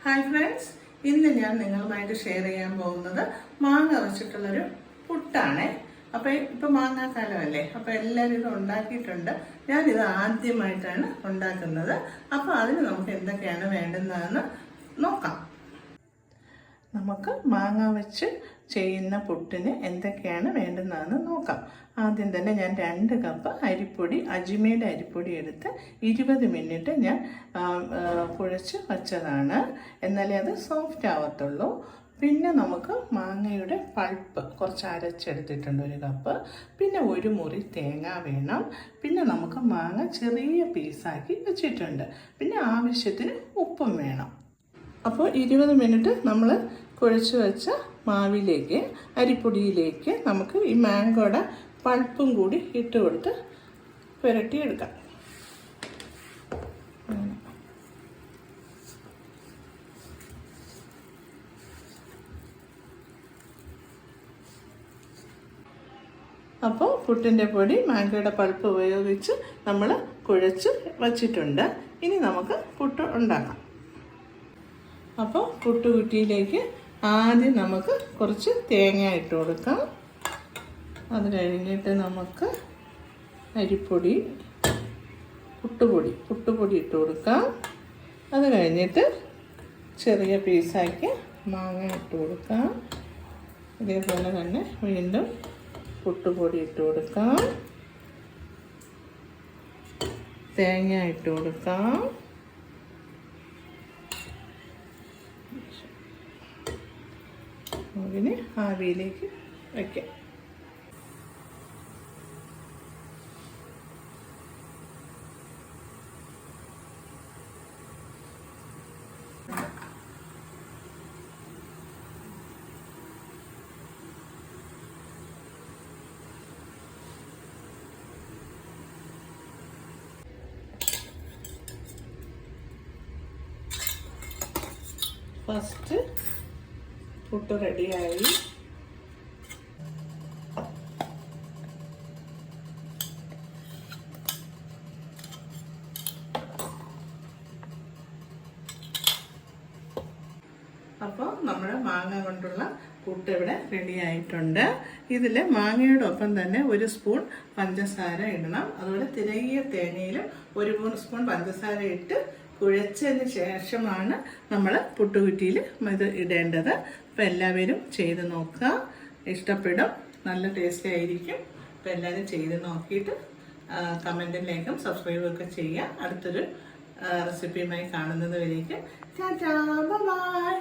Hi friends, ഇന്ന് ഞാൻ നിങ്ങളുമായിട്ട് ഷെയർ ചെയ്യാൻ പോകുന്നത് മാങ്ങ വെച്ചിട്ടുള്ളൊരു പുട്ടാണേ. അപ്പോൾ ഇപ്പോൾ മാങ്ങാക്കാലമല്ലേ, അപ്പോൾ എല്ലാവരും ഇത് ഉണ്ടാക്കിയിട്ടുണ്ട്. ഞാനിത് ആദ്യമായിട്ടാണ് ഉണ്ടാക്കുന്നത്. അപ്പോൾ അതിന് നമുക്ക് എന്തൊക്കെയാണ് വേണ്ടുന്നതെന്ന് നോക്കാം. നമുക്ക് മാങ്ങ വെച്ച് ചെയ്യുന്ന പുട്ടിന് എന്തൊക്കെയാണ് വേണ്ടുന്നതെന്ന് നോക്കാം. ആദ്യം തന്നെ ഞാൻ 2 കപ്പ് അരിപ്പൊടി, അജ്മയുടെ അരിപ്പൊടി എടുത്ത് 20 മിനിറ്റ് ഞാൻ കുഴച്ച് വച്ചതാണ്. എന്നാലേ അത് സോഫ്റ്റ് ആവത്തുള്ളൂ. പിന്നെ നമുക്ക് മാങ്ങയുടെ പൾപ്പ് കുറച്ച് അരച്ചെടുത്തിട്ടുണ്ട് 1 കപ്പ്. പിന്നെ 1 മുറി തേങ്ങ വേണം. പിന്നെ നമുക്ക് മാങ്ങ ചെറിയ പീസാക്കി വെച്ചിട്ടുണ്ട്. പിന്നെ ആവശ്യത്തിന് ഉപ്പും വേണം. അപ്പോൾ 20 മിനിറ്റ് നമ്മൾ കുഴച്ച് വെച്ച മാവിലേക്ക്, അരിപ്പൊടിയിലേക്ക് നമുക്ക് ഈ മാങ്ങയുടെ പൾപ്പും കൂടി ഇട്ട് കൊടുത്ത് പുരട്ടിയെടുക്കാം. അപ്പോൾ പുട്ടിൻ്റെ പൊടി മാങ്ങയുടെ പൾപ്പ് ഉപയോഗിച്ച് നമ്മൾ കുഴച്ച് വച്ചിട്ടുണ്ട്. ഇനി നമുക്ക് പുട്ട് ഉണ്ടാക്കാം. അപ്പോൾ പുട്ടുകുറ്റിയിലേക്ക് ആദ്യം നമുക്ക് കുറച്ച് തേങ്ങ ഇട്ട് കൊടുക്കാം. അത് കഴിഞ്ഞിട്ട് നമുക്ക് അരിപ്പൊടി, പുട്ടുപൊടി ഇട്ട് കൊടുക്കാം. അത് കഴിഞ്ഞിട്ട് ചെറിയ പീസാക്കി മാങ്ങ ഇട്ട് കൊടുക്കാം. ഇതേപോലെ തന്നെ വീണ്ടും പുട്ടുപൊടി ഇട്ട് കൊടുക്കാം. തേങ്ങ ഇട്ട് കൊടുക്കാം. അതിന് ആവിയിലേക്ക് വയ്ക്കാം. ഫസ്റ്റ് പുട്ട് റെഡിയായി. അപ്പോൾ നമ്മുടെ മാങ്ങ കൊണ്ടുള്ള പുട്ട് ഇവിടെ റെഡി ആയിട്ടുണ്ട്. ഇതിൽ മാങ്ങയോടൊപ്പം തന്നെ 1 സ്പൂൺ പഞ്ചസാര ഇടണം. അതുപോലെ തിരകിയ തേങ്ങയിലും 1 സ്പൂൺ പഞ്ചസാര ഇട്ട് കുഴച്ചതിന് ശേഷമാണ് നമ്മൾ പുട്ടുകുറ്റിയിൽ ഇത് ഇടേണ്ടത്. അപ്പോൾ എല്ലാവരും ചെയ്ത് നോക്കുക, ഇഷ്ടപ്പെടും, നല്ല ടേസ്റ്റ് ആയിരിക്കും. അപ്പോൾ എല്ലാവരും ചെയ്ത് നോക്കിയിട്ട് കമൻറ്റിലേക്കും സബ്സ്ക്രൈബൊക്കെ ചെയ്യുക. അടുത്തൊരു റെസിപ്പിയുമായി കാണുന്നത് വരേക്കും ടാറ്റാ, ബൈ.